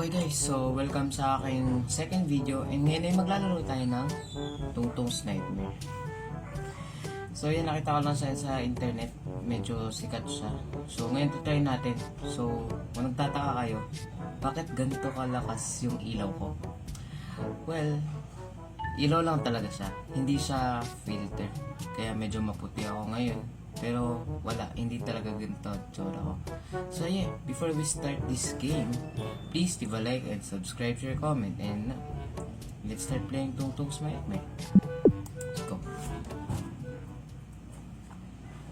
Okay guys, so welcome sa aking second video and ngayon ay maglalaro tayo ng Tungtung's Nightmare. So yan, nakita ko lang sa internet, medyo sikat siya. So ngayon try natin. So kung nagtataka kayo, bakit ganito kalakas yung ilaw ko? Well, ilaw lang talaga siya, hindi siya filter. Kaya medyo maputi ako ngayon. Pero wala, hindi talaga ganito ang tsura ko. So yeah, before we start this game, please leave a like and subscribe, share, comment, and let's start playing Tungtung's Nightmare. Let's go.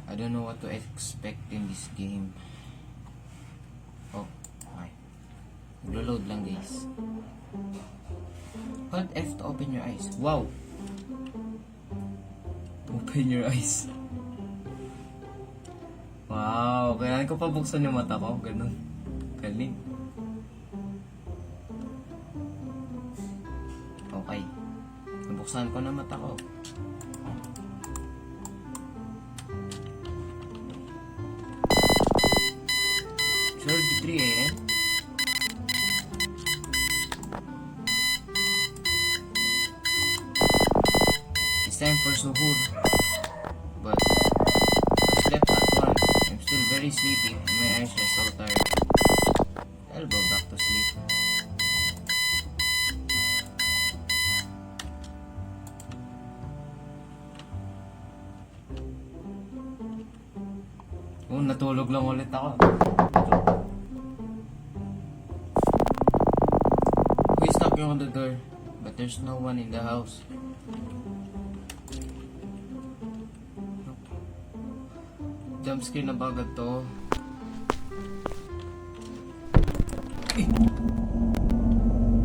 I don't know what to expect in this game. Oh, okay. Naglo-load lang guys. Hold F to open your eyes. Wow! Open your eyes. Wow, kailangan ko pa buksan yung mata ko. Ganun. Galing. Okay. Nabuksan ko na mata ko. Sure, 3 AM. It's time for suhoor. But I slept at 1. I'm still very sleepy and my eyes are so tired. I'll go back to sleep. Oh, natulog lang ulit ako. Who is knocking on the door? But there's no one in the house. Jumpscare na ba agad to? Eh!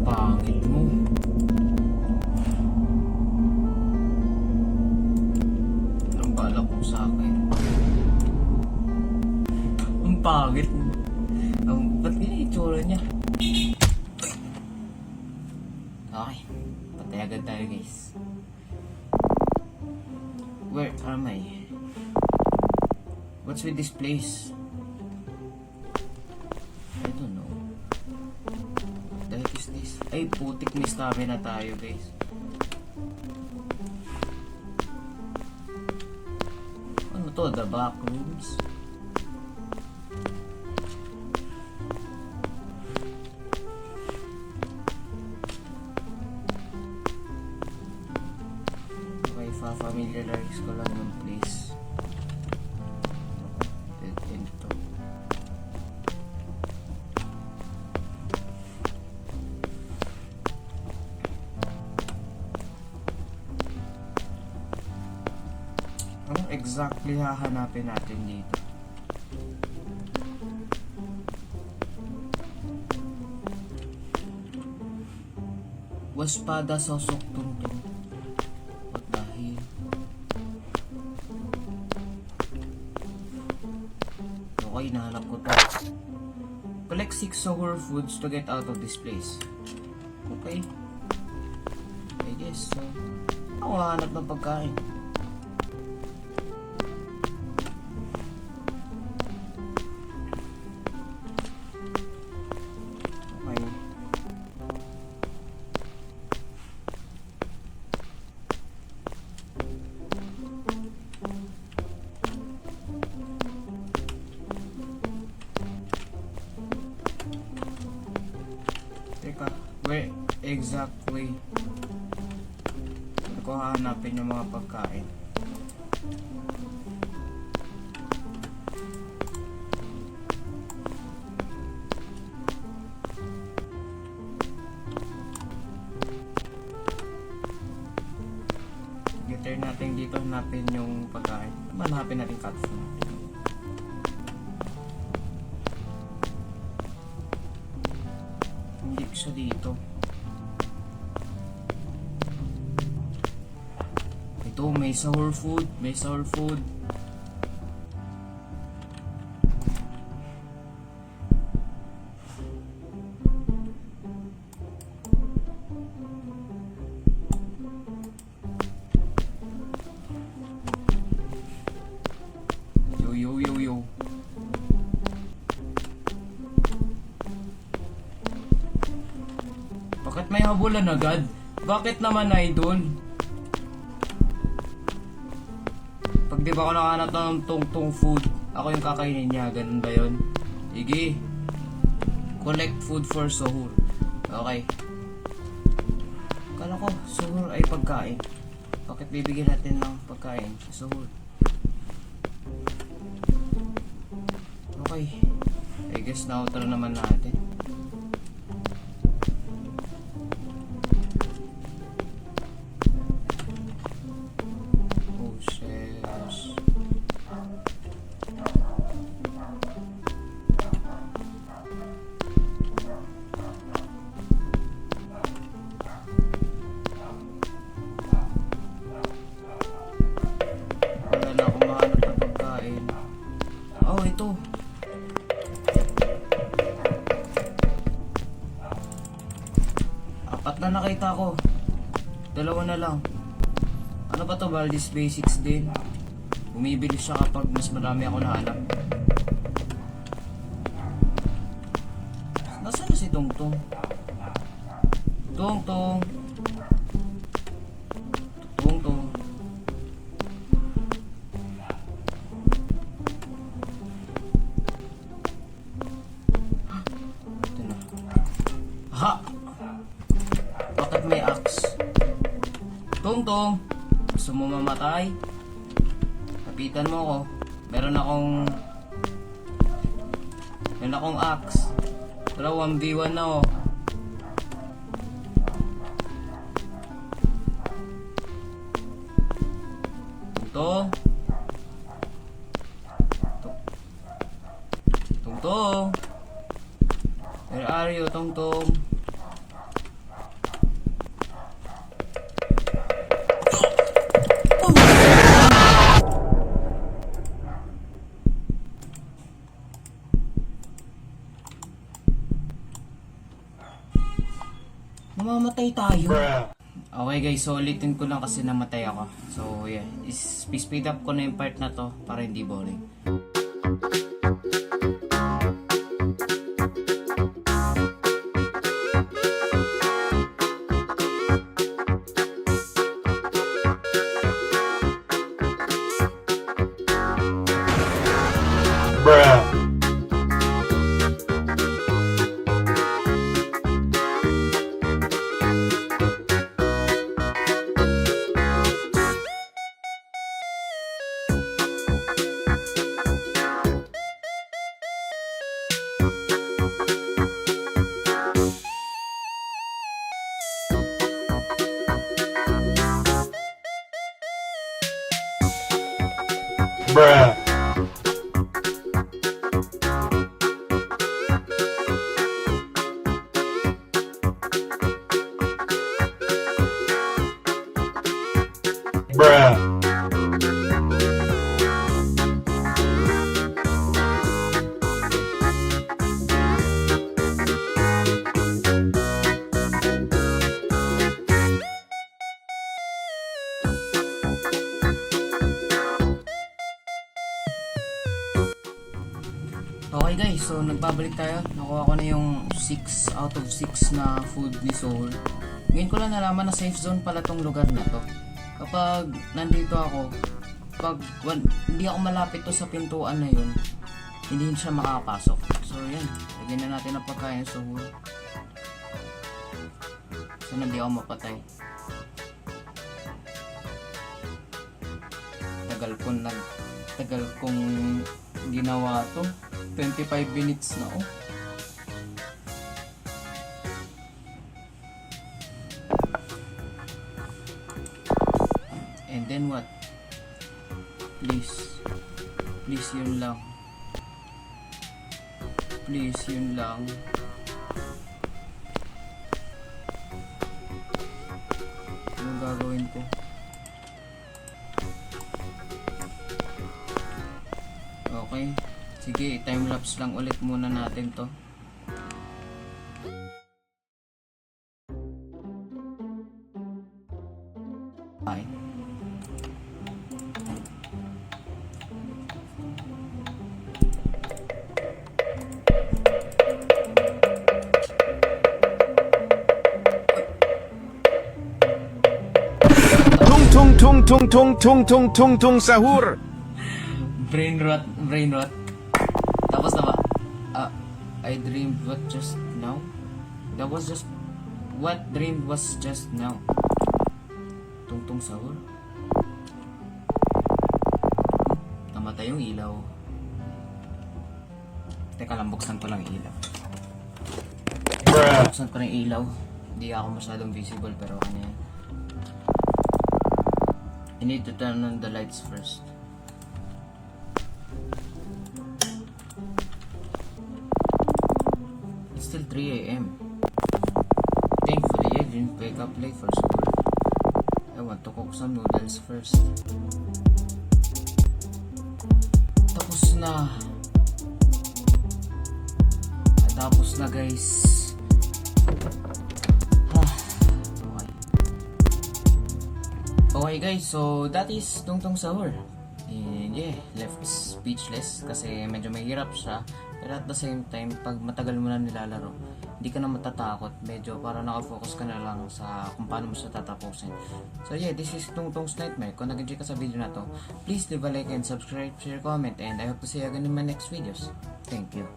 Pangit mo. Anong bala ko sa akin? Ang pangit mo. Ba't ganyan yung itsura niya? Okay. Patay agad tayo guys. Where am I? What's with this place? I don't know. The heck is this? Ay, putik, may stamina tayo guys. Ano to? The back rooms? Okay, familiarize ko lang yung place. Anong exactly hahanapin natin dito? Waspada sosok Tungtung. What the hell? Okay, nahanap ko to. Collect 6 sour foods to get out of this place. Okay. I guess so. Ako hahanap ng pagkain. Teka, where exactly ko hahanapin yung mga pagkain? Turn natin dito, hanapin yung pagkain. Hanapin natin cat food. Hindi siya dito. Ito, may sour food. May sour food. Yo. Bakit may habulan agad? Bakit naman, idol? Pag di ba ako nakahanap ng tungtong food, ako yung kakainin niya. Ganun ba yun? Sige. Collect food for Suhur. Okay. Kala ko, Suhur ay pagkain. Bakit bibigyan natin ng pagkain sa Suhur? Okay. I guess na-outro naman natin. Oh, shes. Wala na akong mahanap ng pagkain. Oh, ito. Apat na nakita ko. Dalawa na lang. Ano ba to? Baldi's Basics din. Bumibili siya kapag mas marami ako nahanap. Nasaan na si Tungtong? Tungtong. Tungtong. Ito na. Ha! Bakit may axe? Tungtong! Gusto mo mamatay? Kapitan mo ko. Meron akong axe. Pero 1v1 na oh. Tungtong! Tungtong! Where are you, Tungtong? Namamatay tayo. Okay guys, so ulitin ko lang kasi namatay ako. So yeah, speed up ko na yung part na to para hindi boring. Bruh. Bruh. Okay guys, so nagbabalik tayo. Nakuha ko na yung 6 out of 6 na food ni Soul. Ngayon ko lang nalaman na safe zone pala tong lugar na to. Kapag nandito ako, hindi ako malapit to sa pintuan na yun, hindi siya makakapasok. So yan, lagyan na natin ang pagkain sa Soul. So hindi ako mapatay. Tagal kong ginawa to. 25 minutes na oh. And then what? Please yun lang. Please yun lang. Anong gagawin ko? Okay. Sige, time-lapse lang ulit muna natin to. Bye. tung tung tung tung tung tung tung sahur. Brain rot. Tapos na ba? I dreamed what just now? That was just... What dreamed was just now? Tungtong sahur? Namatay yung ilaw. Teka lang, buksan ko lang yung ilaw. Buksan ko lang yung ilaw. Hindi ako masyadong visible pero ano yan. I need to turn on the lights first. It's still 3 a.m. Thankfully, I didn't wake up late for school. I want to cook some noodles first. Tapos na. Tapos na guys. Okay. Okay guys, so that is Tungtong Sahur. And yeah, left speechless kasi medyo mahirap siya. Pero at the same time, pag matagal mo na nilalaro, hindi ka na matatakot. Medyo para nakafocus ka na lang sa kung paano mo siya tatapusin. So yeah, this is Tungtong's Nightmare. Kung nag-enjoy ka sa video na to, please leave a like and subscribe, share, comment, and I hope to see you again in my next videos. Thank you.